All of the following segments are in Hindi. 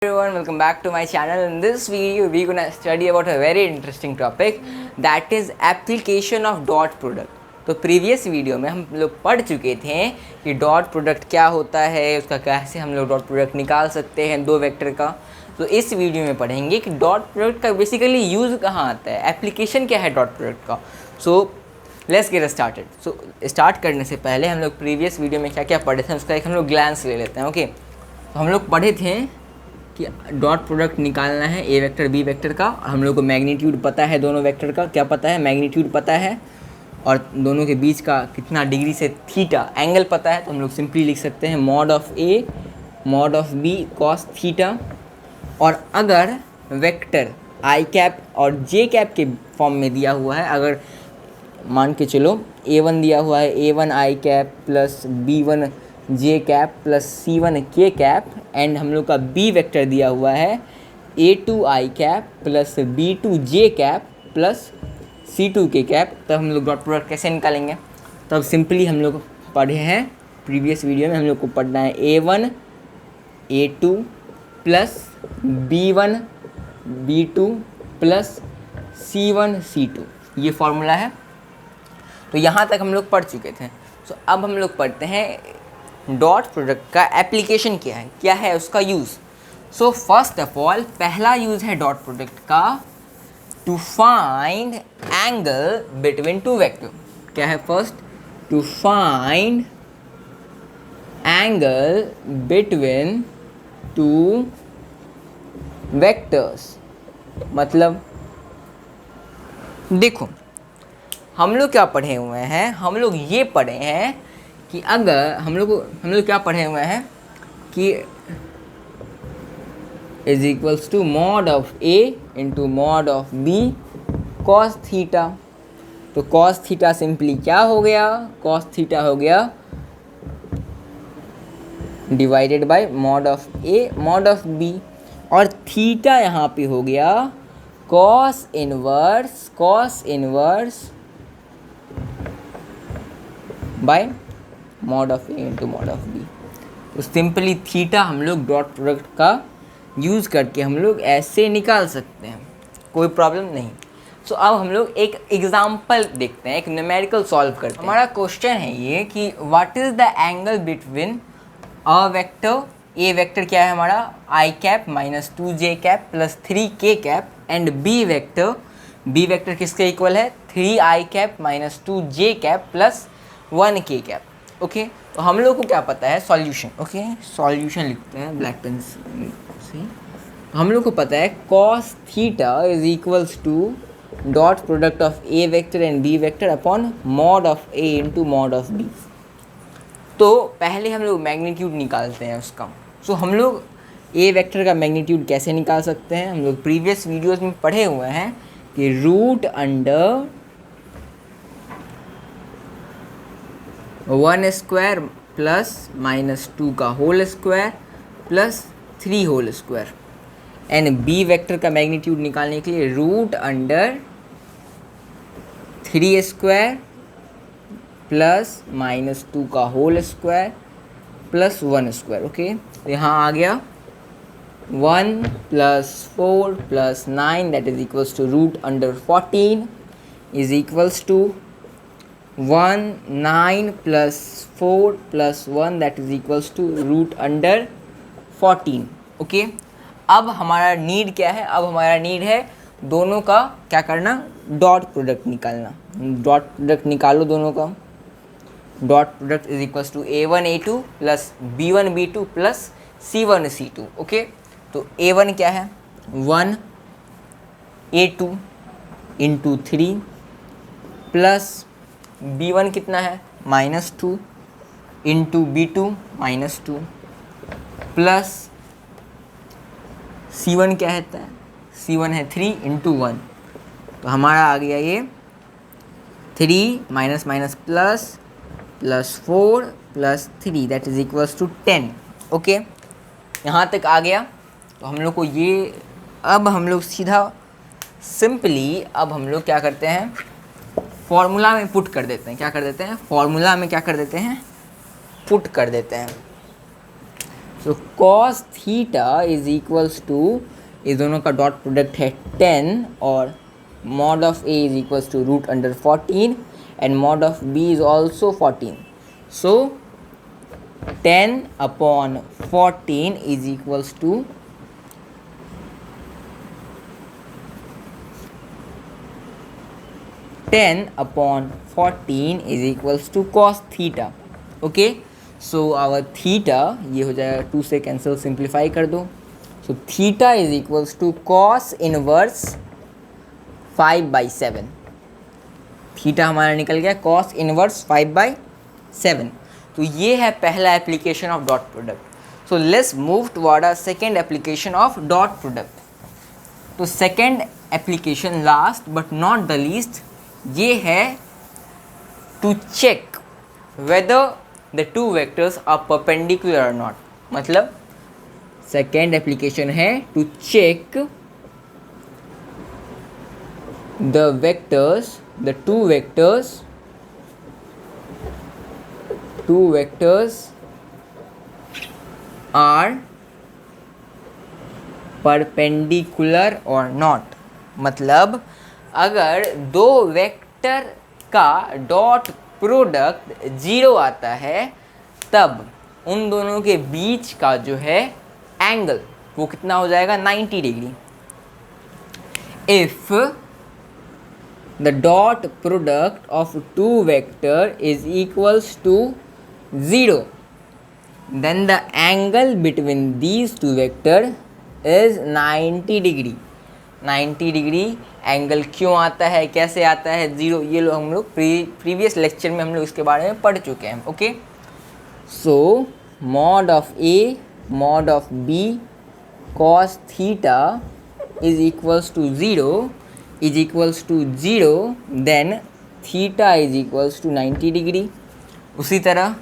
Everyone, welcome back to my channel. In this video we're gonna study about a very interesting topic, that is application of dot product. तो प्रीवियस वीडियो में हम लोग पढ़ चुके थे कि डॉट प्रोडक्ट क्या होता है, उसका कैसे हम लोग डॉट प्रोडक्ट निकाल सकते हैं दो वेक्टर का। तो इस वीडियो में पढ़ेंगे कि डॉट प्रोडक्ट का बेसिकली यूज़ कहाँ आता है, एप्लीकेशन क्या है डॉट प्रोडक्ट का। So let's get started. So start करने से पहले हम लोग प्रीवियस वीडियो में क्या क्या पढ़े थे उसका एक हम लोग ग्लैंस ले लेते हैं। ओके, तो हम लोग पढ़े थे कि डॉट प्रोडक्ट निकालना है ए वेक्टर बी वेक्टर का, और हम लोग को मैग्नीट्यूड पता है, दोनों वेक्टर का क्या पता है, मैग्नीट्यूड पता है, और दोनों के बीच का कितना डिग्री से थीटा एंगल पता है। तो हम लोग सिंपली लिख सकते हैं mod of A mod of B cos theta. और अगर वेक्टर आई कैप और जे कैप के फॉर्म में दिया हुआ है, अगर मान के चलो a1 दिया हुआ है a1 आई कैप प्लस b1 जे कैप प्लस c1 के कैप, एंड हम लोग का b वेक्टर दिया हुआ है a2 आई कैप प्लस b2 जे कैप प्लस c2 के कैप, तो हम लोग डॉट प्रोडक्ट कैसे निकालेंगे। तो अब सिंपली हम लोग पढ़े हैं प्रीवियस वीडियो में, हम लोग को पढ़ना है a1 a2 plus b1 b2 plus c1 c2, ये फॉर्मूला है। तो यहाँ तक हम लोग पढ़ चुके थे। सो अब हम लोग पढ़ते हैं डॉट प्रोडक्ट का एप्लीकेशन क्या है उसका use. So first of all पहला यूज़ है डॉट प्रोडक्ट का to find angle between two vector. क्या है first? To find angle between two vectors. मतलब देखो हम लोग क्या पढ़े हुए हैं, हम लोग ये पढ़े हैं कि अगर हम लोग क्या पढ़े हुए हैं कि is equals to mod of A into mod of B cos theta. तो कॉस थीटा सिंपली क्या हो गया, कॉस थीटा हो गया divided by mod of A mod of B, और थीटा यहाँ पे हो गया cos inverse by mod of A into mod of B. तो सिंपली थीटा हम लोग डॉट प्रोडक्ट का यूज़ करके हम लोग ऐसे निकाल सकते हैं, कोई प्रॉब्लम नहीं। सो अब हम लोग एक एग्जांपल देखते हैं, एक न्यूमेरिकल सॉल्व करते हैं। हमारा क्वेश्चन है ये कि what is the angle between a vector, A vector क्या है हमारा आई कैप माइनस 2 जे कैप प्लस 3 के कैप, एंड बी वेक्टर किसके इक्वल है 3 आई कैप माइनस 2 जे कैप प्लस 1 के कैप। ओके, तो हम लोग को क्या पता है सॉल्यूशन। ओके, सॉल्यूशन लिखते हैं ब्लैक पेन से। हम लोग को पता है cos theta is equals to dot product of A vector and B vector upon mod of A into mod of B. तो पहले हम लोग मैग्नीट्यूड निकालते हैं उसका। सो हम लोग ए वेक्टर का मैग्नीट्यूड कैसे निकाल सकते हैं, हम लोग प्रीवियस वीडियोस में पढ़े हुए हैं कि root under 1 square plus minus 2 का whole square plus 3 whole square, and B vector का मैग्नीट्यूड निकालने के लिए root under 3 square plus minus 2 का whole square plus 1 square. Okay, तो यहाँ आ गया 1 plus 4 plus 9 that is equals to root under 14 is equals to 1 9 plus 4 plus 1 that is equals to root under 14। Okay, अब हमारा नीड क्या है, अब हमारा नीड है दोनों का क्या करना, डॉट प्रोडक्ट निकालना। डॉट प्रोडक्ट निकालो दोनों का। Dot product is equals to a1 a2 plus b1 b2 plus c1 c2। Okay, तो a1 क्या है 1 a2 इंटू 3 प्लस b1 कितना है minus 2 into b2 minus 2 plus c1 क्या है, c1 है 3 इंटू 1। तो हमारा आ गया ये 3 minus minus plus plus 4 plus 3 that is equals to 10। Okay, यहाँ तक आ गया। तो हम लोग को ये, अब हम लोग सीधा सिंपली अब हम लोग क्या करते हैं फॉर्मूला में पुट कर देते हैं। क्या कर देते हैं फॉर्मूला में क्या कर देते हैं पुट कर देते हैं। So cos theta is equals to, इस दोनों का डॉट प्रोडक्ट है 10 और mod of a is equals to root under 14 and mod of b is also 14. So 10 upon 14 is equals to 10 upon 14 is equals to cos theta. Okay, so our theta ये हो जाएगा 2 से कैंसिल, सिंप्लीफाई कर दो. So theta is equals to cos inverse 5/7. Theta हमारा निकल गया cos इनवर्स 5/7. तो ये है पहला application of dot product. So let's move toward a second application of dot product. तो second application last but not the least, ये है to check whether the two vectors are perpendicular और नॉट. मतलब सेकेंड एप्लीकेशन है to check the vectors, the two vectors are perpendicular or not. मतलब अगर दो वेक्टर का डॉट प्रोडक्ट 0 आता है तब उन दोनों के बीच का जो है एंगल वो कितना हो जाएगा, 90 degree. If the dot product of two vector is equals to 0, then the angle between these two vector is 90 degree. 90 degree angle क्यों आता है, कैसे आता है 0, ये लोग हम लोग प्रीवियस लेक्चर में हम लोग इसके बारे में पढ़ चुके हैं. Okay, so mod of a mod of b cos theta is equals to 0 is equals to 0, then theta is equals to 90 degree. उसी तरह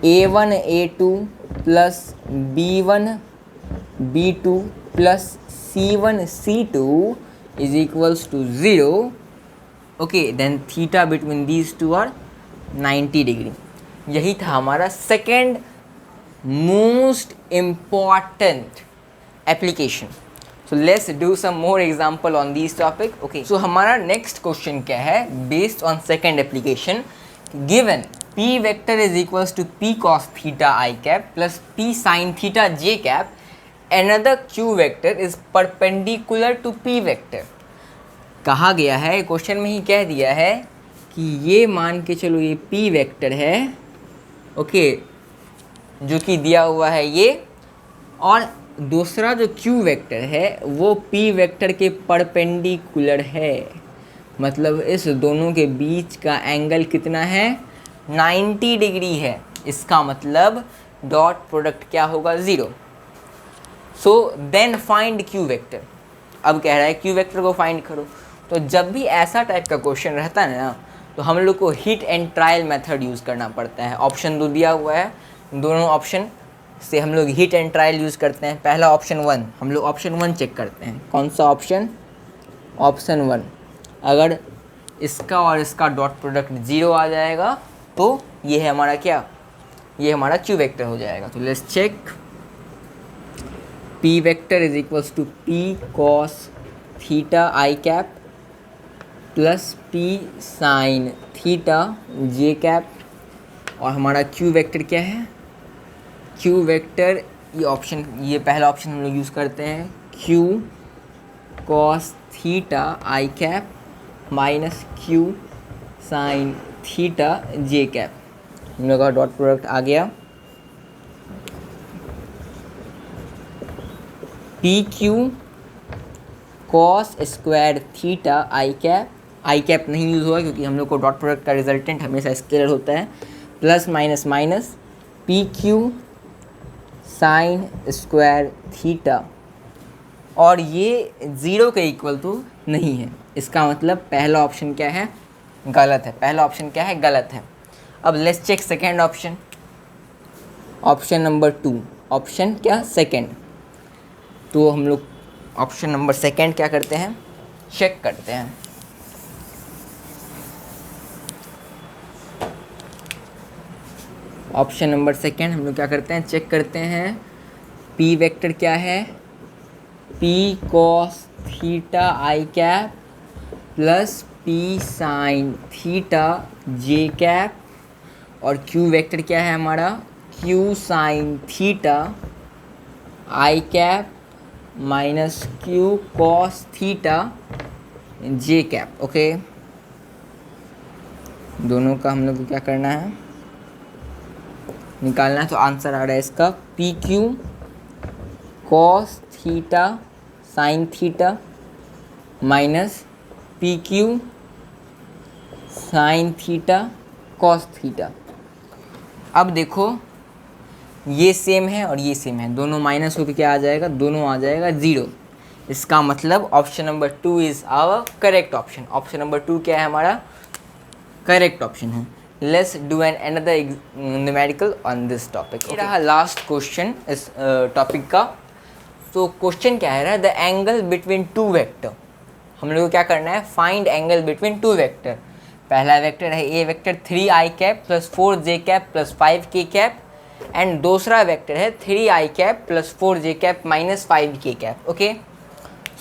a1 a2 plus b1 b2 plus c1 c2 is equals to 0. okay, then theta between these two are 90 degree. यही था हमारा second most important application. So let's do some more example on these topic. Okay, so हमारा next question क्या है, based on second application, given p vector is equals to p cos theta I cap plus p sin theta j cap, another q vector is perpendicular to p vector. कहा गया है, क्वेश्चन में ही कह दिया है कि ये मान के चलो ये p वेक्टर है, ओके, जो कि दिया हुआ है ये, और दूसरा जो q वेक्टर है वो p वेक्टर के परपेंडिकुलर है. मतलब इस दोनों के बीच का एंगल कितना है, 90 डिग्री है. इसका मतलब डॉट प्रोडक्ट क्या होगा, 0. So then find q vector. अब कह रहा है q वेक्टर को फाइंड करो. तो जब भी ऐसा टाइप का क्वेश्चन रहता है ना, तो हम लोग को hit and trial method use करना पड़ता है. ऑप्शन दो दिया हुआ है, दोनों ऑप्शन से हम लोग हिट एंड ट्रायल यूज़ करते हैं. पहला ऑप्शन 1, हम लोग ऑप्शन 1 चेक करते हैं. कौन सा ऑप्शन, ऑप्शन 1. अगर इसका और इसका डॉट प्रोडक्ट 0 आ जाएगा तो ये है हमारा क्या, ये हमारा q वेक्टर हो जाएगा. तो let's check. p vector is equals to p cos theta i cap plus p sin theta j cap, और हमारा q वेक्टर क्या है, q वेक्टर ये ऑप्शन, ये पहला ऑप्शन हम लोग यूज़ करते हैं, q cos theta i cap minus q sin theta j cap. हम लोग का डॉट प्रोडक्ट आ गया. P Q cos square theta i cap, i cap नहीं यूज़ हुआ क्योंकि हम लोग को डॉट प्रोडक्ट का रिजल्टेंट हमेशा स्केलर होता है, plus minus minus P Q sine square theta, और ये 0 के इक्वल तो नहीं है. इसका मतलब पहला ऑप्शन क्या है, गलत है. पहला ऑप्शन क्या है, गलत है. अब let's check second option, option number 2. Option क्या, सेकेंड. तो हम लोग ऑप्शन नंबर सेकेंड क्या करते हैं, चेक करते हैं. ऑप्शन नंबर सेकेंड हम लोग क्या करते हैं, चेक करते हैं पी वेक्टर क्या है, P cos theta I cap plus P sine theta J cap, और क्यू वेक्टर क्या है हमारा, Q sine theta I cap minus Q cos theta J cap. Okay, दोनों का हम लोग को क्या करना है, निकालना है। तो आंसर आ रहा है इसका P Q cos theta sine theta minus P Q sine theta cos theta. अब देखो ये सेम है और ये सेम है, दोनों माइनस होकर क्या आ जाएगा, दोनों आ जाएगा 0। इसका मतलब option number 2 is our correct option. Option number 2 क्या है हमारा, करेक्ट ऑप्शन है। Let's do an another numerical on this topic. ये रहा लास्ट क्वेश्चन इस टॉपिक का। तो क्वेश्चन क्या है, the angle between two vector. हम लोग को क्या करना है, find angle between two vector. पहला वेक्टर है A vector 3i cap plus 4j cap plus 5k cap, and दूसरा वेक्टर है 3i cap plus 4j cap minus 5k cap. Okay,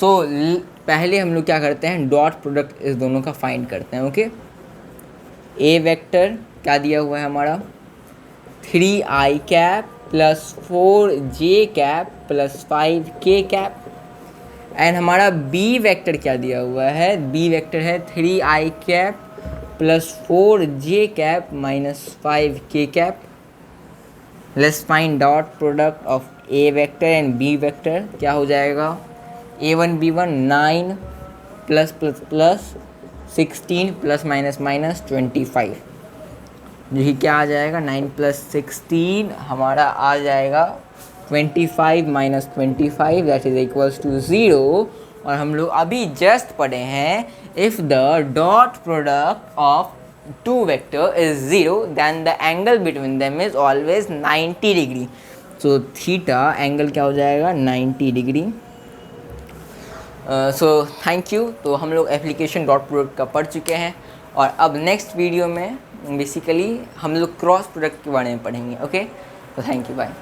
so पहले हम लोग क्या करते हैं, डॉट प्रोडक्ट इस दोनों का फाइंड करते हैं। ओके, ए वेक्टर क्या दिया हुआ है हमारा, 3i cap plus 4j cap plus 5k cap, and हमारा बी वेक्टर क्या दिया हुआ है, बी वेक्टर है 3i cap plus 4j cap minus 5k cap. Let's find dot product of A vector and B vector. क्या हो जाएगा, a1 b1 9 plus plus plus 16 plus minus minus 25, जो कि क्या आ जाएगा, 9 प्लस 16 हमारा आ जाएगा 25 minus 25 that is equals to 0। और हम लोग अभी जस्ट पढ़े हैं, if the dot product of two vector is 0 then the angle between them is always 90 degree. So theta angle क्या हो जाएगा, 90 डिग्री। So thank you. तो हम लोग एप्लीकेशन डॉट प्रोडक्ट का पढ़ चुके हैं, और अब नेक्स्ट वीडियो में बेसिकली हम लोग क्रॉस प्रोडक्ट के बारे में पढ़ेंगे। ओके, तो थैंक यू, बाय।